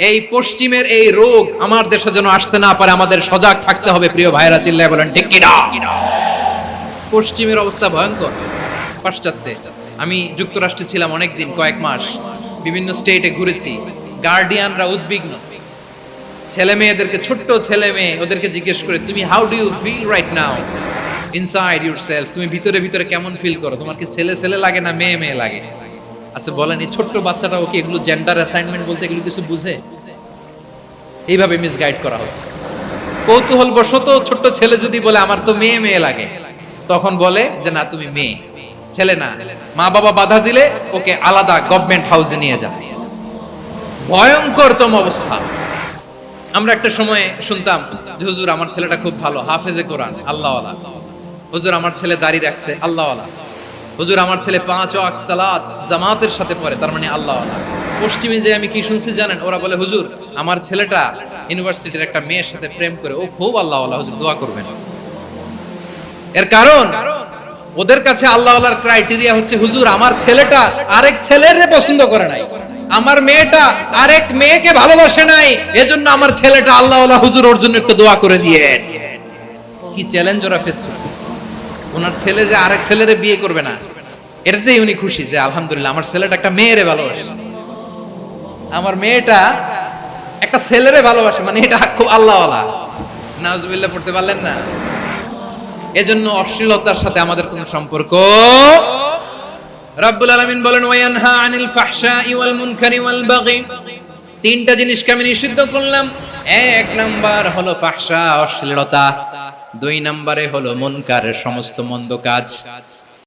এই পশ্চিমের এই রোগ আমার দেশে যেন আসতে না পারে, আমাদের সজাগ থাকতে হবে। প্রিয় ভাইরা চিল্লায় বলেন ঠিক কিনা? পশ্চিমের অবস্থা ভয়ঙ্কর। পাশ্চাত্যে আমি যুক্তরাষ্ট্রে ছিলাম অনেকদিন, কয়েক মাস, বিভিন্ন স্টেটে ঘুরেছি। গার্ডিয়ানরা উদ্বিগ্ন, ছেলে মেয়েদেরকে, ছোট্ট ছেলে মেয়ে, ওদেরকে জিজ্ঞেস করে, তুমি how do you feel right now inside yourself, তুমি ভিতরে ভিতরে কেমন ফিল করো, তোমার কি ছেলে ছেলে লাগে না মেয়ে মেয়ে লাগে? আচ্ছা বলেন, এই ছোট্ট বাচ্চাটাও কি এগুলো জেন্ডার অ্যাসাইনমেন্ট বলতে এগুলো কিছু বুঝে? এইভাবে মিসগাইড করা হচ্ছে। কৌতূহল বশত ছোট্ট ছেলে যদি বলে আমার তো মেয়ে মেয়ে লাগে, তখন বলে যে না তুমি মেয়ে, ছেলে না। মা বাবা বাধা দিলে ওকে আলাদা গভর্নমেন্ট হাউসে নিয়ে যাবে। ভয়ঙ্করতম অবস্থা। আমরা একটা সময় শুনতাম যে হুজুর আমার ছেলেটা খুব ভালো, হাফেজে কোরআন, আল্লাহওয়ালা। হুজুর আমার ছেলে দাড়ি রাখছে, আল্লাহওয়ালা। হুজুর আমার ছেলে 5 ওয়াক্ত সালাত জামাতের সাথে পড়ে, তার মানে আল্লাহওয়ালা। পশ্চিমে যে আমি কি শুনছি জানেন? ওরা বলে হুজুর আমার ছেলেটা ইউনিভার্সিটির একটা মেয়ের সাথে প্রেম করে, ও খুব আল্লাহওয়ালা, হুজুর দোয়া করবেন। এর কারণ ওদের কাছে আল্লাহওয়ালার ক্রাইটেরিয়া হচ্ছে হুজুর আমার ছেলেটা আরেক ছেলেরে পছন্দ করে নাই, আমার মেয়েটা আরেক মেয়েকে ভালোবাসে নাই, এজন্য আমার ছেলেটা আল্লাহওয়ালা, হুজুর ওর জন্য একটু দোয়া করে দিয়ে। কি চ্যালেঞ্জ ওরা ফেস করতেছে। ওনার ছেলে যে আরেক ছেলেরে বিয়ে করবে না, এটাতেই উনি খুশি যে আলহামদুলিল্লাহ আমার ছেলেটা একটা মেয়েরে ভালোবাসে, আমার মেয়েটা একটা ছেলেরে ভালোবাসে, মানে এটা খুব আল্লাহওয়ালা। নাউজুবিল্লাহ পড়তে পারলেন না? এজন্য অশ্লীলতার সাথে আমাদের কোনো সম্পর্ক। রাব্বুল আলামিন বলেন ওয়ায়ানহা আনিল ফাহশাই ওয়াল মুনকারি ওয়াল বাগি, তিনটা জিনিসকে আমি নিষিদ্ধ করলাম। এক নাম্বার হলো ফাহশা, অশ্লীলতা। দুই নম্বরে হলো মুনকার, সমস্ত মন্দ কাজ।